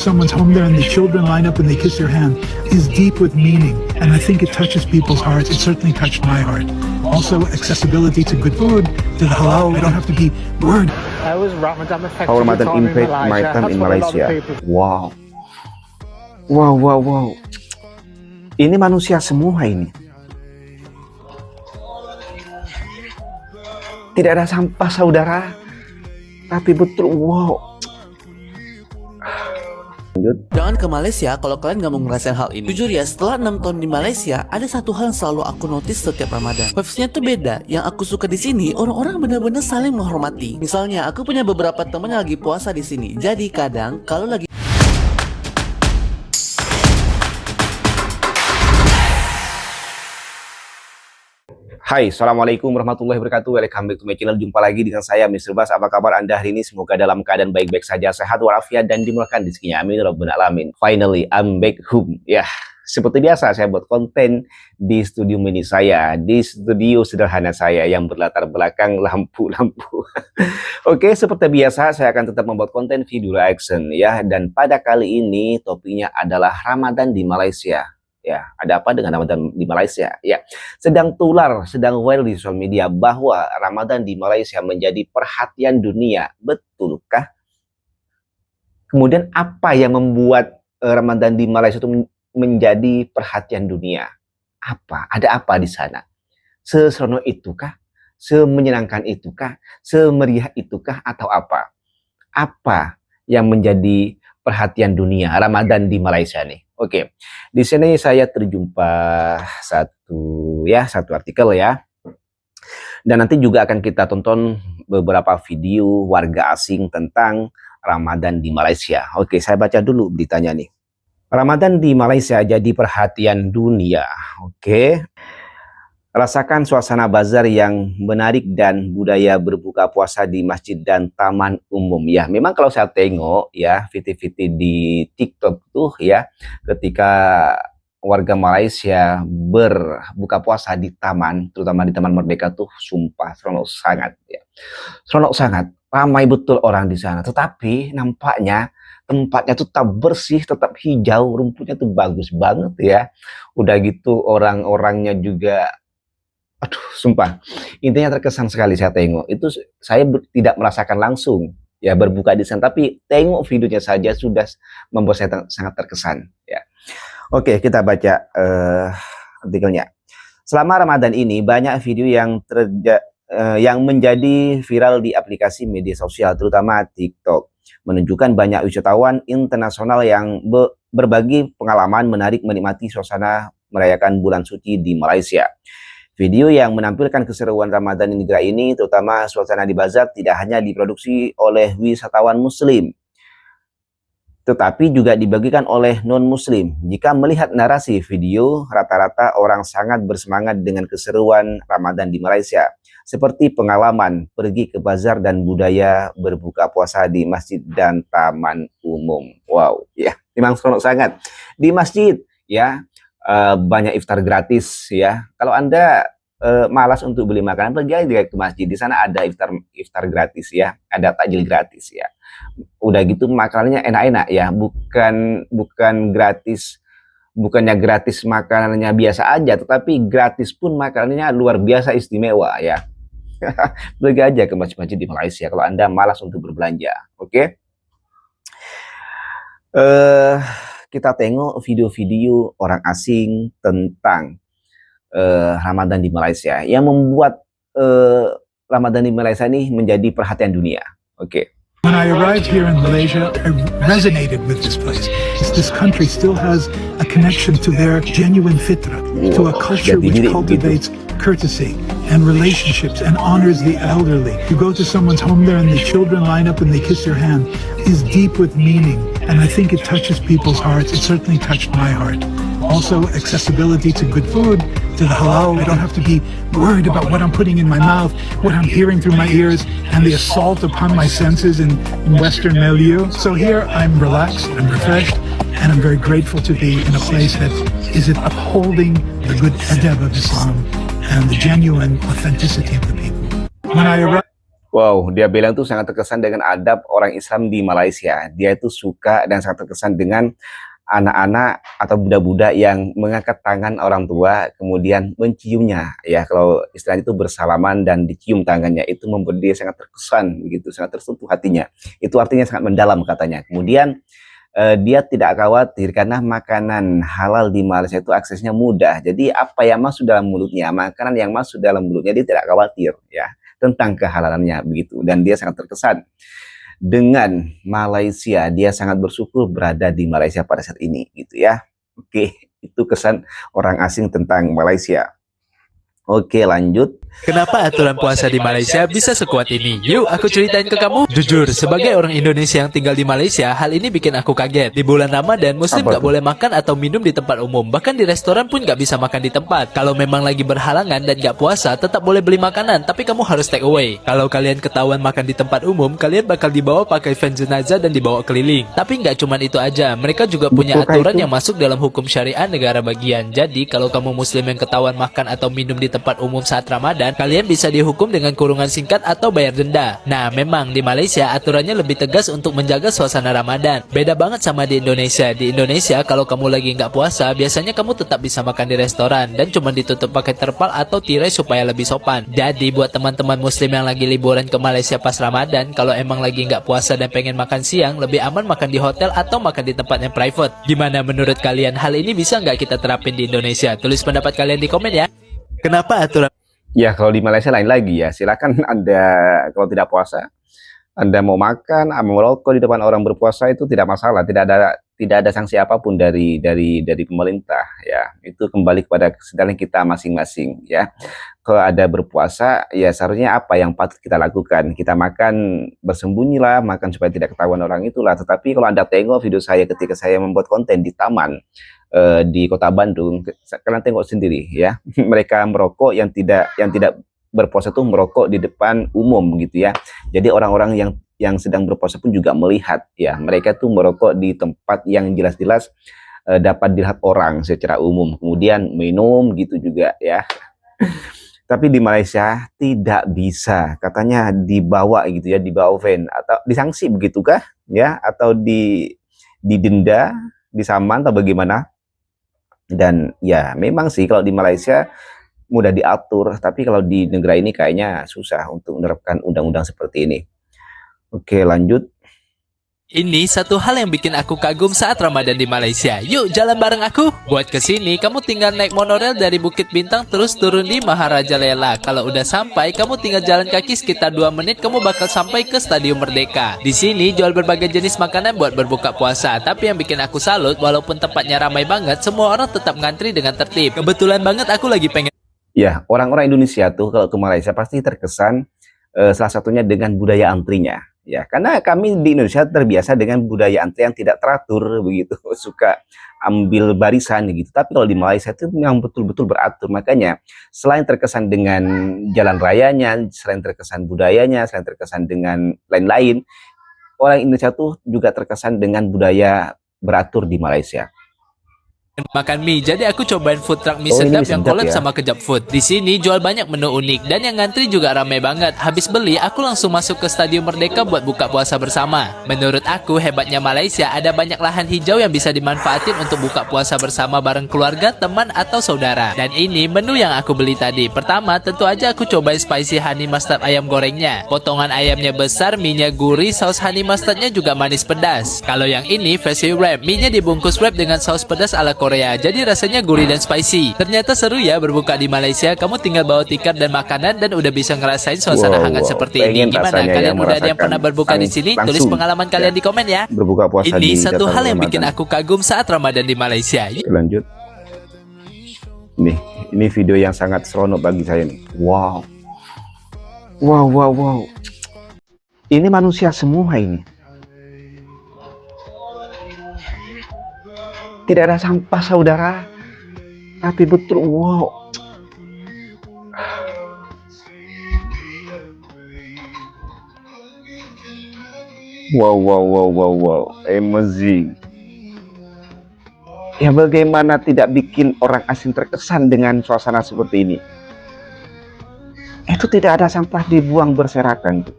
someone's home there and the children line up and they kiss your hand is deep with meaning, and I think it touches people's hearts. It certainly touched my heart. Also, accessibility to good food, to the halal. I don't have to be worried. How was Ramadan affected How Ramadan your time impact my Malaysia? time That's in what a lot of Malaysia. people- Wow. Ini manusia semua ini. Tidak ada sampah saudara. Tapi betul wow. Lanjut. Jangan ke Malaysia kalau kalian nggak mau ngerasain hal ini. Jujur ya, setelah 6 tahun di Malaysia, ada satu hal yang selalu aku notice setiap Ramadan. Vibes-nya tuh beda. Yang aku suka di sini, orang-orang benar-benar saling menghormati. Misalnya, aku punya beberapa teman yang lagi puasa di sini. Jadi kadang kalau lagi Hai, Assalamualaikum warahmatullahi wabarakatuh. Welcome back to my channel. Jumpa lagi dengan saya, Mr. Bas. Apa kabar Anda hari ini? Semoga dalam keadaan baik-baik saja, sehat walafiat, dan dimurahkan rezekinya. Amin, rabbal alamin. Finally, I'm back home. Ya, seperti biasa saya buat konten di studio mini saya, di studio sederhana saya yang berlatar belakang lampu-lampu. Oke, seperti biasa saya akan tetap membuat konten video reaction ya. Dan pada kali ini topiknya adalah Ramadan di Malaysia. Ya, ada apa dengan Ramadan di Malaysia? Ya, sedang viral di sosial media bahwa Ramadan di Malaysia menjadi perhatian dunia. Betulkah? Kemudian apa yang membuat Ramadan di Malaysia itu menjadi perhatian dunia? Apa? Ada apa di sana? Seseronok itukah? Semenyenangkan itukah? Semeriah itukah? Atau apa? Apa yang menjadi perhatian dunia Ramadan di Malaysia nih? Oke, di sini saya terjumpa satu artikel ya, dan nanti juga akan kita tonton beberapa video warga asing tentang Ramadan di Malaysia. Oke, saya baca dulu beritanya nih. Ramadan di Malaysia jadi perhatian dunia. Oke. Rasakan suasana bazar yang menarik dan budaya berbuka puasa di masjid dan taman umum. Ya, memang kalau saya tengok ya video-video di TikTok tuh ya, ketika warga Malaysia berbuka puasa di taman, terutama di Taman Merdeka tuh sumpah seronok sangat ya. Seronok sangat, ramai betul orang di sana. Tetapi nampaknya tempatnya tuh tetap bersih, tetap hijau, rumputnya tuh bagus banget ya. Udah gitu orang-orangnya juga, aduh, sumpah, intinya terkesan sekali saya tengok. Itu saya tidak merasakan langsung ya berbuka di sana, tapi tengok videonya saja sudah membuat saya sangat terkesan ya. Oke, kita baca artikelnya. Selama Ramadan ini banyak video yang menjadi viral di aplikasi media sosial, terutama TikTok, menunjukkan banyak wisatawan internasional yang berbagi pengalaman menarik menikmati suasana merayakan bulan suci di Malaysia. Video yang menampilkan keseruan Ramadan di negara ini, terutama suasana di bazar, tidak hanya diproduksi oleh wisatawan muslim, tetapi juga dibagikan oleh non-muslim. Jika melihat narasi video, rata-rata orang sangat bersemangat dengan keseruan Ramadan di Malaysia, seperti pengalaman pergi ke bazar dan budaya berbuka puasa di masjid dan taman umum. Wow, ya, memang seronok sangat. Di masjid, ya, banyak iftar gratis ya. Kalau Anda malas untuk beli makanan, pergi aja ke masjid. Di sana ada iftar gratis ya, ada takjil gratis ya. Udah gitu makanannya enak-enak ya, bukan gratis, bukannya gratis makanannya biasa aja, tetapi gratis pun makanannya luar biasa istimewa ya. Pergi aja ke masjid-masjid di Malaysia kalau Anda malas untuk berbelanja. Oke. Kita tengok video-video orang asing tentang Ramadan di Malaysia yang membuat Ramadan di Malaysia ini menjadi perhatian dunia. Oke. When I arrived here in Malaysia, I resonated with this place. This country still has a connection to their genuine fitrah, to a culture which cultivates courtesy and relationships and honors the elderly. You go to someone's home there and the children line up and they kiss your hand is deep with meaning, and I think it touches people's hearts. It certainly touched my heart. Also, accessibility to good food, to the halal. I don't have to be worried about what I'm putting in my mouth, what I'm hearing through my ears, and the assault upon my senses in Western milieu. So here I'm relaxed, I'm refreshed, and I'm very grateful to be in a place that is upholding the good adab of Islam and the genuine authenticity of the people. When I arrived, Wow, dia bilang tuh sangat terkesan dengan adab orang Islam di Malaysia. Dia itu suka dan sangat terkesan dengan anak-anak atau budak-budak yang mengangkat tangan orang tua kemudian menciumnya. Ya, kalau istilahnya itu bersalaman dan dicium tangannya, itu membuat dia sangat terkesan begitu, sangat tersentuh hatinya. Itu artinya sangat mendalam katanya. Kemudian dia tidak khawatir karena makanan halal di Malaysia itu aksesnya mudah. Jadi apa yang masuk dalam mulutnya, makanan yang masuk dalam mulutnya, dia tidak khawatir ya tentang kehalalannya begitu. Dan dia sangat terkesan dengan Malaysia. Dia sangat bersyukur berada di Malaysia pada saat ini gitu ya. Oke, itu kesan orang asing tentang Malaysia. Oke, lanjut. Kenapa aturan puasa di Malaysia bisa sekuat ini? Yuk, aku ceritain ke kamu. Jujur, sebagai orang Indonesia yang tinggal di Malaysia, hal ini bikin aku kaget. Di bulan Ramadan, Muslim Apa gak tuh? boleh makan atau minum di tempat umum. Bahkan di restoran pun gak bisa makan di tempat. Kalau memang lagi berhalangan dan gak puasa, tetap boleh beli makanan, tapi kamu harus take away. Kalau kalian ketahuan makan di tempat umum, kalian bakal dibawa pakai van jenazah dan dibawa keliling. Tapi nggak cuma itu aja, mereka juga punya Betulkah aturan itu? yang masuk dalam hukum syariah negara bagian. Jadi, kalau kamu Muslim yang ketahuan makan atau minum di tempat umum saat Ramadan, kalian bisa dihukum dengan kurungan singkat atau bayar denda. Nah, memang di Malaysia aturannya lebih tegas untuk menjaga suasana Ramadan. Beda banget sama di Indonesia. Di Indonesia, kalau kamu lagi nggak puasa, biasanya kamu tetap bisa makan di restoran dan cuma ditutup pakai terpal atau tirai supaya lebih sopan. Jadi, buat teman-teman Muslim yang lagi liburan ke Malaysia pas Ramadan, kalau emang lagi nggak puasa dan pengen makan siang, lebih aman makan di hotel atau makan di tempat yang private. Gimana menurut kalian? Hal ini bisa nggak kita terapin di Indonesia? Tulis pendapat kalian di komen ya. Kenapa aturan Ya, kalau di Malaysia lain lagi ya. Silakan Anda kalau tidak puasa, Anda mau makan, mau merokok di depan orang berpuasa itu tidak masalah. Tidak ada sanksi apapun dari pemerintah ya. Itu kembali kepada kesadaran kita masing-masing ya. Kalau ada berpuasa ya seharusnya apa yang patut kita lakukan? Kita makan bersembunyilah, makan supaya tidak ketahuan orang itulah. Tetapi kalau Anda tengok video saya ketika saya membuat konten di taman di Kota Bandung, kalian tengok sendiri ya, mereka merokok yang tidak berpuasa tuh merokok di depan umum gitu ya. Jadi orang-orang yang sedang berpuasa pun juga melihat ya, mereka tuh merokok di tempat yang jelas-jelas dapat dilihat orang secara umum, kemudian minum gitu juga ya. Tapi di Malaysia tidak bisa, katanya dibawa gitu ya, dibawa van atau disanksi begitukah ya, atau didenda, disaman atau bagaimana. Dan ya memang sih kalau di Malaysia mudah diatur, tapi kalau di negara ini kayaknya susah untuk menerapkan undang-undang seperti ini. Oke, lanjut. Ini satu hal yang bikin aku kagum saat Ramadan di Malaysia. Yuk jalan bareng aku. Buat kesini, kamu tinggal naik monorail dari Bukit Bintang terus turun di Maharaja Lela. Kalau udah sampai, kamu tinggal jalan kaki sekitar 2 menit, kamu bakal sampai ke Stadium Merdeka. Di sini jual berbagai jenis makanan buat berbuka puasa. Tapi yang bikin aku salut, walaupun tempatnya ramai banget, semua orang tetap ngantri dengan tertib. Kebetulan banget aku lagi pengen. Ya, orang-orang Indonesia tuh kalau ke Malaysia pasti terkesan salah satunya dengan budaya antrinya. Ya, karena kami di Indonesia terbiasa dengan budaya antri yang tidak teratur begitu, suka ambil barisan gitu. Tapi kalau di Malaysia itu memang betul-betul beratur. Makanya selain terkesan dengan jalan rayanya, selain terkesan budayanya, selain terkesan dengan lain-lain, orang Indonesia tuh juga terkesan dengan budaya beratur di Malaysia. Makan mie, jadi aku cobain food truck mie Oh, ini sedap mie yang sedap collab ya? sama Kejap Food. Di sini jual banyak menu unik dan yang ngantri juga ramai banget. Habis beli, aku langsung masuk ke Stadium Merdeka buat buka puasa bersama. Menurut aku, hebatnya Malaysia ada banyak lahan hijau yang bisa dimanfaatin untuk buka puasa bersama bareng keluarga, teman, atau saudara. Dan ini menu yang aku beli tadi. Pertama, tentu aja aku cobain spicy honey mustard ayam gorengnya. Potongan ayamnya besar, mie-nya gurih, saus honey mustardnya juga manis pedas. Kalau yang ini versi wrap, mie-nya dibungkus wrap dengan saus pedas ala Korea, jadi rasanya gurih dan spicy. Ternyata seru ya berbuka di Malaysia. Kamu tinggal bawa tikar dan makanan dan udah bisa ngerasain suasana hangat seperti ini. Pengen Gimana? rasanya Kalian ya udah ada yang pernah berbuka di sini? Tulis langsung, pengalaman kalian di komen ya. Berbuka puasa Ini di satu datang hal yang Ramadan. bikin aku kagum saat Ramadan di Malaysia. Lanjut. Nih, ini video yang sangat seronok bagi saya nih. Wow. Wow. Ini manusia semua ini. Tidak ada sampah, saudara. Tapi betul, wow. Wow. Amazing. Ya bagaimana tidak bikin orang asing terkesan dengan suasana seperti ini? Itu tidak ada sampah dibuang berserakan tuh.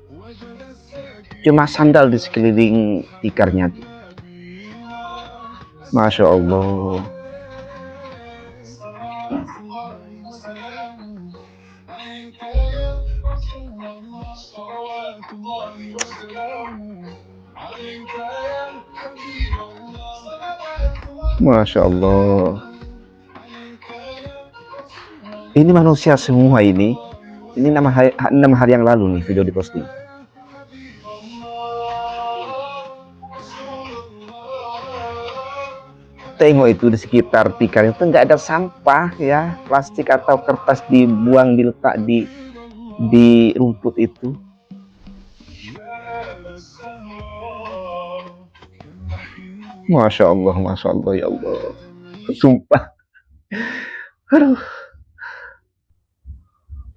Cuma sandal di sekeliling tikarnya tuh. Masya Allah. Masya Allah. Ini manusia semua ini. Ini 6 hari yang lalu nih video diposting. Tengok itu di sekitar tikar itu nggak ada sampah ya, plastik atau kertas dibuang diletak di rumput itu. Masya Allah ya Allah. Sumpah. Aduh.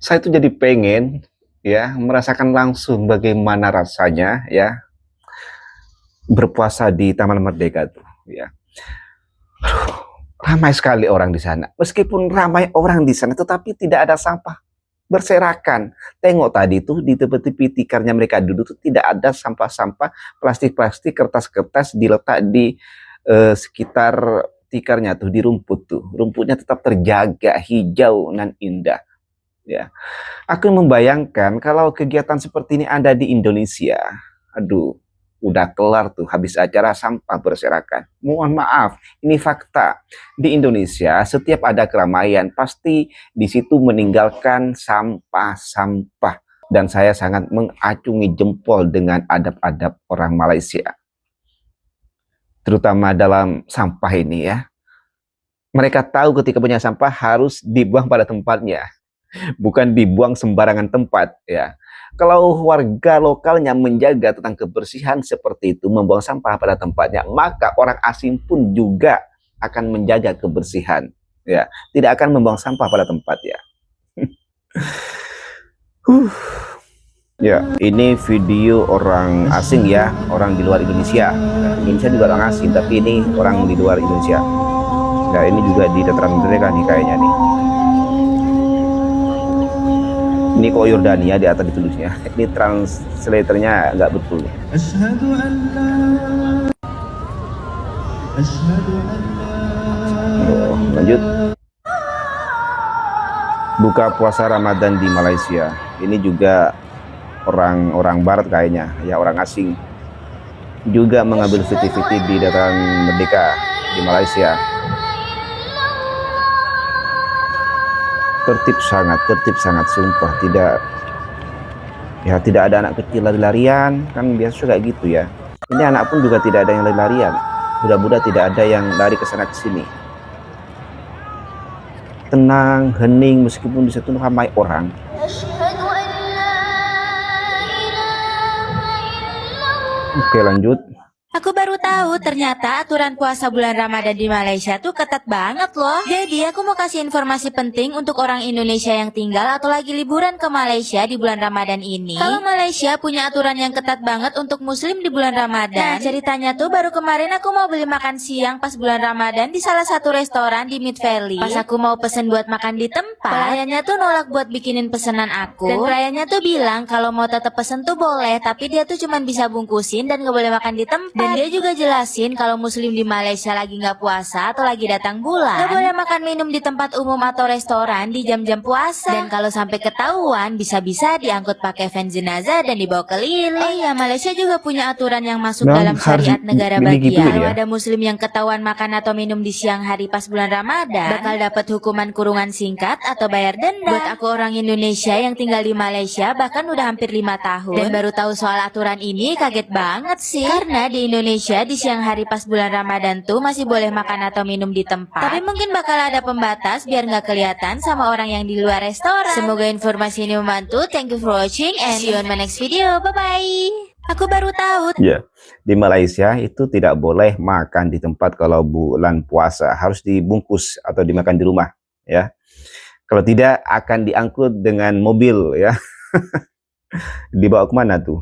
Saya tuh jadi pengen ya merasakan langsung bagaimana rasanya ya berpuasa di Taman Merdeka tuh ya. Ramai sekali orang di sana. Meskipun ramai orang di sana tetapi tidak ada sampah berserakan. Tengok tadi tuh di tepi-tepi tikarnya mereka duduk tuh tidak ada sampah-sampah plastik-plastik, kertas-kertas diletak di sekitar tikarnya tuh, di rumput tuh. Rumputnya tetap terjaga hijau dan indah. Ya, aku membayangkan kalau kegiatan seperti ini ada di Indonesia, aduh, udah kelar tuh habis acara sampah berserakan. Mohon maaf, ini fakta. Di Indonesia setiap ada keramaian pasti di situ meninggalkan sampah-sampah. Dan saya sangat mengacungi jempol dengan adab-adab orang Malaysia. Terutama dalam sampah ini ya. Mereka tahu ketika punya sampah harus dibuang pada tempatnya. Bukan dibuang sembarangan tempat ya. Kalau warga lokalnya menjaga tentang kebersihan seperti itu, membuang sampah pada tempatnya, maka orang asing pun juga akan menjaga kebersihan ya. Tidak akan membuang sampah pada tempatnya. Ya, ini video orang asing ya, orang di luar Indonesia. Indonesia juga orang asing, tapi ini orang di luar Indonesia. Nah, ini juga di dataran mereka nih kayaknya nih. Ini kok Yordania di atas ditulisnya. Ini translatornya nggak betul. Lanjut. Buka puasa Ramadan di Malaysia. Ini juga orang Barat kayaknya, ya orang asing. Juga mengambil fiti-fiti di dataran Merdeka di Malaysia. Tertib sangat sumpah. Tidak ada anak kecil lari-larian, kan biasa kayak gitu ya. Ini anak pun juga tidak ada yang lari-larian, budak-budak tidak ada yang lari ke sana ke sini. Tenang, hening, meskipun di situ ramai orang. Oke, lanjut. Aku baru tahu ternyata aturan puasa bulan Ramadan di Malaysia tuh ketat banget loh. Jadi aku mau kasih informasi penting untuk orang Indonesia yang tinggal atau lagi liburan ke Malaysia di bulan Ramadan ini. Kalau Malaysia punya aturan yang ketat banget untuk muslim di bulan Ramadan. Nah, ceritanya tuh baru kemarin aku mau beli makan siang pas bulan Ramadan di salah satu restoran di Mid Valley. Pas aku mau pesen buat makan di tempat, pelayannya tuh nolak buat bikinin pesanan aku. Dan pelayannya tuh bilang kalau mau tetap pesen tuh boleh, tapi dia tuh cuma bisa bungkusin dan gak boleh makan di tempat. Dan dia juga jelasin kalau muslim di Malaysia lagi nggak puasa atau lagi datang bulan, nggak boleh makan minum di tempat umum atau restoran di jam-jam puasa. Dan kalau sampai ketahuan, bisa-bisa diangkut pakai van jenazah dan dibawa keliling. Oh iya, Malaysia juga punya aturan yang masuk dalam syariat negara bagian. Kalau ada muslim yang ketahuan makan atau minum di siang hari pas bulan Ramadan, bakal dapat hukuman kurungan singkat atau bayar denda. Buat aku orang Indonesia yang tinggal di Malaysia bahkan udah hampir 5 tahun dan baru tahu soal aturan ini, kaget banget sih. Karena di Indonesia di siang hari pas bulan Ramadan tuh masih boleh makan atau minum di tempat, tapi mungkin bakal ada pembatas biar nggak kelihatan sama orang yang di luar restoran. Semoga informasi ini membantu. Thank you for watching and see you on my next video. Bye bye. Aku baru tahu. Ya, di Malaysia itu tidak boleh makan di tempat kalau bulan puasa, harus dibungkus atau dimakan di rumah ya. Kalau tidak akan diangkut dengan mobil ya. Dibawa kemana tuh?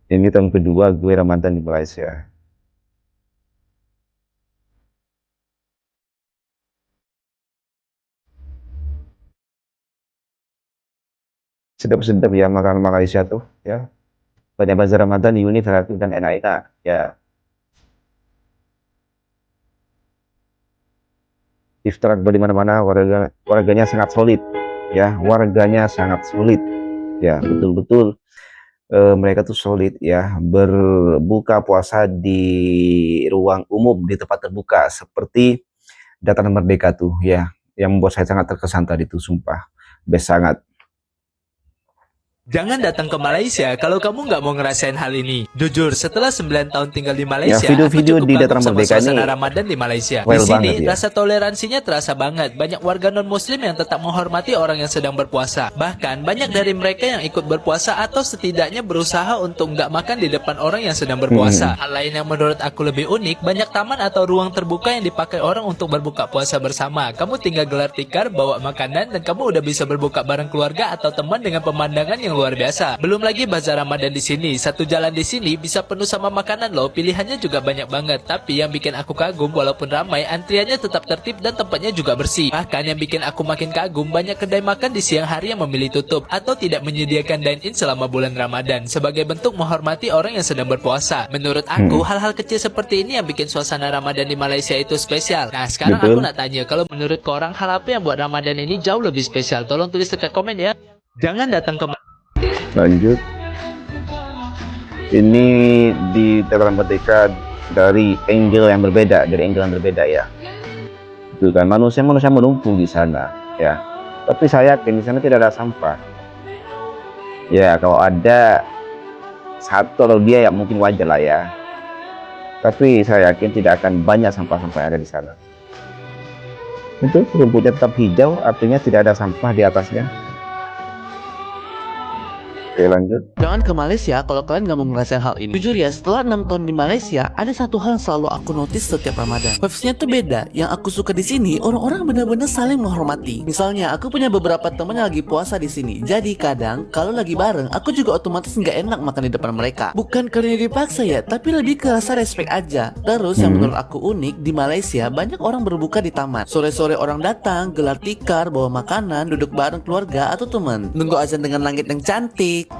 Ini tahun kedua gue Ramadan di Malaysia. Sedap-sedap ya makanan Malaysia tuh ya. Banyak bazar Ramadan unik, kreatif dan enak-enak ya. Iftar di mana-mana, warganya sangat solid ya, warganya sangat solid ya, betul-betul mereka tuh solid ya, berbuka puasa di ruang umum, di tempat terbuka seperti Dataran Merdeka tuh ya, yang membuat saya sangat terkesan tadi tuh, sumpah best sangat. Jangan datang ke Malaysia kalau kamu nggak mau ngerasain hal ini. Jujur, setelah 9 tahun tinggal di Malaysia, Ya, video-video aku di cukup Dataran kagum sama Merdeka suasana ini Ramadan di Malaysia. Di viral sini, banget ya. rasa toleransinya terasa banget. Banyak warga non-muslim yang tetap menghormati orang yang sedang berpuasa. Bahkan, banyak dari mereka yang ikut berpuasa atau setidaknya berusaha untuk nggak makan di depan orang yang sedang berpuasa. Hal lain yang menurut aku lebih unik, banyak taman atau ruang terbuka yang dipakai orang untuk berbuka puasa bersama. Kamu tinggal gelar tikar, bawa makanan, dan kamu udah bisa berbuka bareng keluarga atau teman dengan pemandangan yang luar biasa. Belum lagi bazar Ramadan di sini. Satu jalan di sini bisa penuh sama makanan loh. Pilihannya juga banyak banget. Tapi yang bikin aku kagum, walaupun ramai, antriannya tetap tertib dan tempatnya juga bersih. Bahkan yang bikin aku makin kagum, banyak kedai makan di siang hari yang memilih tutup atau tidak menyediakan dine-in selama bulan Ramadan sebagai bentuk menghormati orang yang sedang berpuasa. Menurut aku, hal-hal kecil seperti ini yang bikin suasana Ramadan di Malaysia itu spesial. Nah, sekarang Betul. aku nak tanya, kalau menurut korang hal apa yang buat Ramadan ini jauh lebih spesial? Tolong tulis dekat komen ya. Jangan datang ke Lanjut, ini di Dataran Merdeka dari angle yang berbeda, ya. Itu kan manusia menumpuk di sana ya. Tapi saya yakin di sana tidak ada sampah. Ya, kalau ada satu atau dia ya mungkin wajar lah ya. Tapi saya yakin tidak akan banyak sampah-sampah yang ada di sana. Itu rumputnya tetap hijau, artinya tidak ada sampah di atasnya. Oke, lanjut. Jangan ke Malaysia kalau kalian gak mau ngerasain hal ini. Jujur ya, setelah 6 tahun di Malaysia, ada satu hal yang selalu aku notice setiap Ramadan. Vibes-nya tuh beda. Yang aku suka di sini, orang-orang benar-benar saling menghormati. Misalnya, aku punya beberapa teman yang lagi puasa di sini. Jadi kadang kalau lagi bareng, aku juga otomatis nggak enak makan di depan mereka. Bukan karena dipaksa ya, tapi lebih ke rasa respect aja. Terus yang menurut aku unik, di Malaysia banyak orang berbuka di taman. Sore-sore orang datang, gelar tikar, bawa makanan, duduk bareng keluarga atau teman. Nunggu azan dengan langit yang cantik.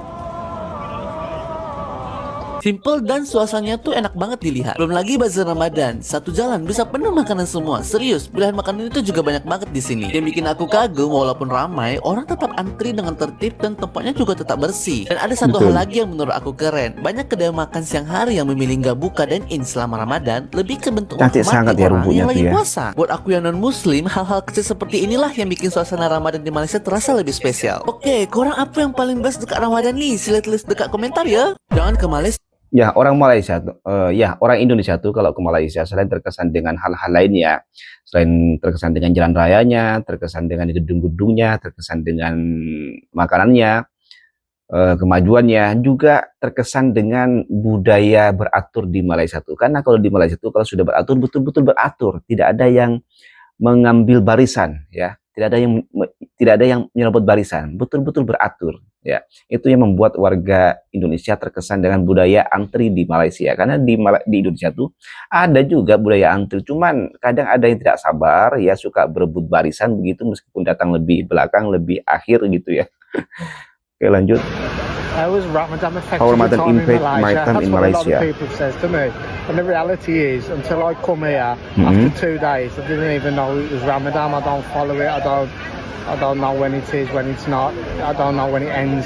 Simple dan suasananya tuh enak banget dilihat. Belum lagi bazar Ramadan, satu jalan bisa penuh makanan semua. Serius, pilihan makanan itu juga banyak banget di sini. Yang bikin aku kagum, walaupun ramai, orang tetap antri dengan tertib dan tempatnya juga tetap bersih. Dan ada satu hal lagi yang menurut aku keren. Banyak kedai makan siang hari yang memilih nggak buka dine-in selama Ramadan, lebih ke bentuk Cantik sangat ya orang rumputnya yang tuh lagi ya. puasa. Buat aku yang non muslim, hal-hal kecil seperti inilah yang bikin suasana Ramadan di Malaysia terasa lebih spesial. Oke, korang apa yang paling best dekat Ramadan nih? Silahkan tulis dekat komentar ya. Jangan ke Malaysia. Ya, orang Malaysia tuh, orang Indonesia tuh kalau ke Malaysia selain terkesan dengan hal-hal lainnya, selain terkesan dengan jalan rayanya, terkesan dengan gedung-gedungnya, terkesan dengan makanannya, kemajuannya, juga terkesan dengan budaya beratur di Malaysia tuh. Karena kalau di Malaysia tuh kalau sudah beratur, betul-betul beratur, tidak ada yang mengambil barisan, ya, tidak ada yang menyerobot barisan, betul-betul beratur. Ya, itu yang membuat warga Indonesia terkesan dengan budaya antri di Malaysia. Karena di Indonesia tuh ada juga budaya antri, cuman kadang ada yang tidak sabar, ya suka berebut barisan begitu, meskipun datang lebih belakang, lebih akhir gitu ya. Oke, lanjut. How was Ramadan affected How Ramadan your time impact in my Malaysia? time That's in what a lot Malaysia. of people says to me. And the reality is, until I come here, after 2 days, I didn't even know it was Ramadan. I don't follow it. I don't know when it is, when it's not. I don't know when it ends.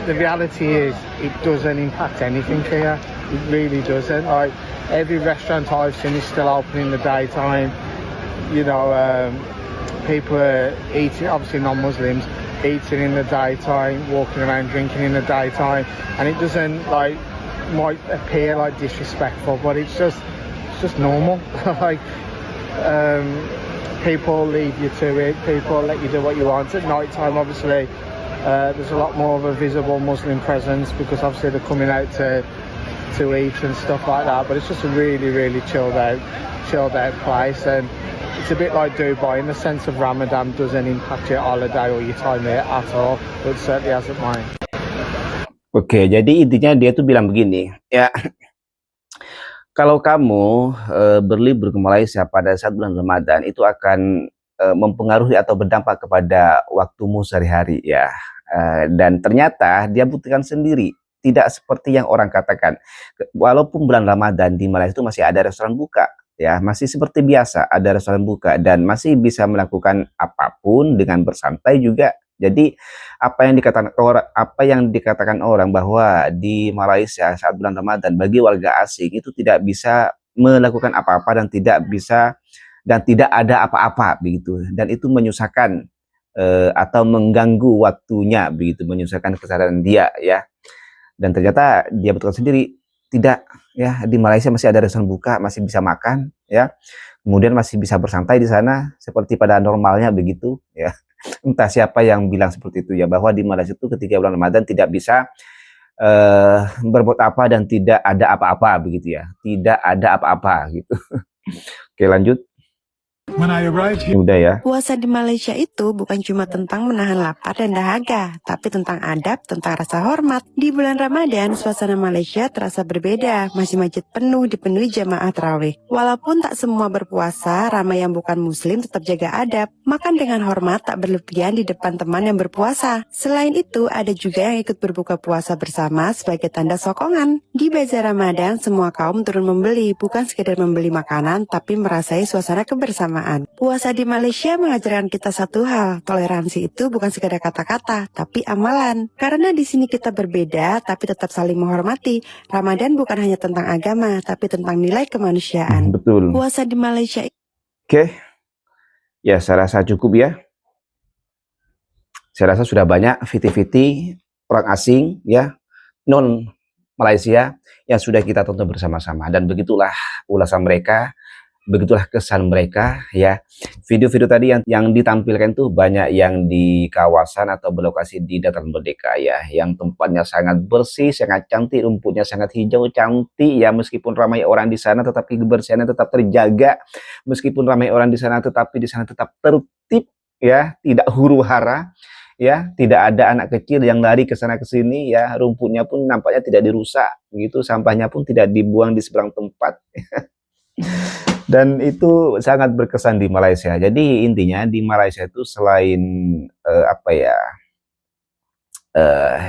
The reality is, it doesn't impact anything here. It really doesn't. Like, every restaurant I've seen is still open in the daytime. You know, people are eating, obviously non-Muslims, eating in the daytime, walking around drinking in the daytime, and it doesn't, like, might appear like disrespectful, but it's just normal. Like, people leave you to it, people let you do what you want. At night time, obviously, there's a lot more of a visible Muslim presence because obviously they're coming out to eat and stuff like that, but it's just a really, really chilled out place. And it's a bit like Dubai in the sense of Ramadan doesn't impact your holiday or your time here at all, but it certainly hasn't mine. Oke, jadi intinya dia tuh bilang begini, ya, kalau kamu berlibur ke Malaysia pada saat bulan Ramadan, itu akan mempengaruhi atau berdampak kepada waktumu sehari-hari ya. Dan ternyata dia buktikan sendiri, tidak seperti yang orang katakan. Walaupun bulan Ramadan di Malaysia itu masih ada restoran buka, ya masih seperti biasa ada restoran buka dan masih bisa melakukan apapun dengan bersantai juga. Jadi apa yang dikatakan orang bahwa di Malaysia saat bulan Ramadan bagi warga asing itu tidak bisa melakukan apa-apa dan tidak ada apa-apa begitu, dan itu menyusahkan atau mengganggu waktunya begitu, menyusahkan kesadaran dia ya. Dan ternyata dia betulkan sendiri, tidak ya, di Malaysia masih ada restoran buka, masih bisa makan ya, kemudian masih bisa bersantai di sana seperti pada normalnya begitu ya. Entah siapa yang bilang seperti itu ya, bahwa di Malaysia itu ketika bulan Ramadan tidak bisa berbuat apa dan tidak ada apa-apa begitu ya, tidak ada apa-apa gitu. Oke, lanjut. When I arrived here, Udah ya. Puasa di Malaysia itu bukan cuma tentang menahan lapar dan dahaga, tapi tentang adab, tentang rasa hormat. Di bulan Ramadan, suasana Malaysia terasa berbeda. Masjid-masjid penuh dipenuhi jamaah tarawih. Walaupun tak semua berpuasa, ramai yang bukan muslim tetap jaga adab. Makan dengan hormat, tak berlebihan di depan teman yang berpuasa. Selain itu, ada juga yang ikut berbuka puasa bersama sebagai tanda sokongan. Di bazar Ramadan, semua kaum turun membeli, bukan sekedar membeli makanan, tapi merasai suasana kebersamaan. Puasa di Malaysia mengajarkan kita satu hal, toleransi itu bukan sekedar kata-kata, tapi amalan. Karena di sini kita berbeda, tapi tetap saling menghormati. Ramadan bukan hanya tentang agama, tapi tentang nilai kemanusiaan. Betul. Puasa di Malaysia. Oke. Ya, saya rasa cukup ya. Saya rasa sudah banyak viti-viti orang asing ya, non Malaysia yang sudah kita tonton bersama-sama, dan begitulah ulasan mereka. Begitulah kesan mereka ya. Video-video tadi yang ditampilkan tuh banyak yang di kawasan atau berlokasi di Dataran Merdeka ya, yang tempatnya sangat bersih, sangat cantik, rumputnya sangat hijau cantik ya. Meskipun ramai orang di sana tetapi kebersihannya tetap terjaga. Meskipun ramai orang di sana tetapi di sana tetap tertib ya, tidak huru-hara ya, tidak ada anak kecil yang lari ke sana ke sini ya. Rumputnya pun nampaknya tidak dirusak gitu, sampahnya pun tidak dibuang di seberang tempat. Dan itu sangat berkesan di Malaysia. Jadi intinya di Malaysia itu selain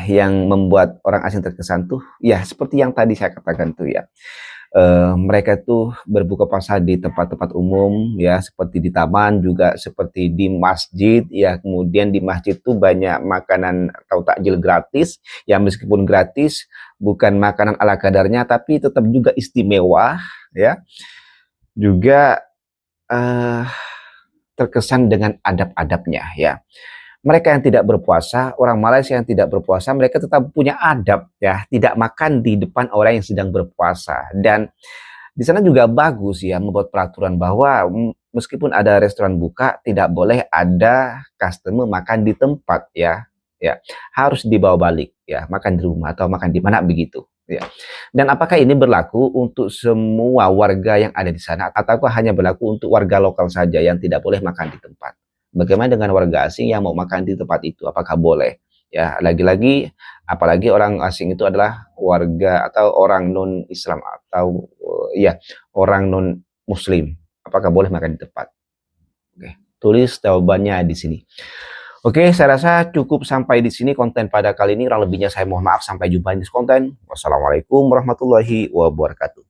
yang membuat orang asing terkesan tuh ya seperti yang tadi saya katakan tuh ya, mereka tuh berbuka puasa di tempat-tempat umum ya, seperti di taman, juga seperti di masjid ya. Kemudian di masjid tuh banyak makanan atau takjil gratis ya, meskipun gratis bukan makanan ala kadarnya tapi tetap juga istimewa ya. Juga terkesan dengan adab-adabnya ya. Mereka yang tidak berpuasa, orang Malaysia yang tidak berpuasa, mereka tetap punya adab ya, tidak makan di depan orang yang sedang berpuasa. Dan di sana juga bagus ya membuat peraturan bahwa meskipun ada restoran buka, tidak boleh ada customer makan di tempat ya. Ya, harus dibawa balik ya, makan di rumah atau makan di mana begitu. Ya. Dan apakah ini berlaku untuk semua warga yang ada di sana, ataukah hanya berlaku untuk warga lokal saja yang tidak boleh makan di tempat? Bagaimana dengan warga asing yang mau makan di tempat itu? Apakah boleh? Ya, lagi-lagi, apalagi orang asing itu adalah warga atau orang non-Islam atau orang non-Muslim. Apakah boleh makan di tempat? Oke, tulis jawabannya di sini. Oke, saya rasa cukup sampai di sini konten pada kali ini. Kurang lebihnya saya mohon maaf. Sampai jumpa di konten. Wassalamualaikum warahmatullahi wabarakatuh.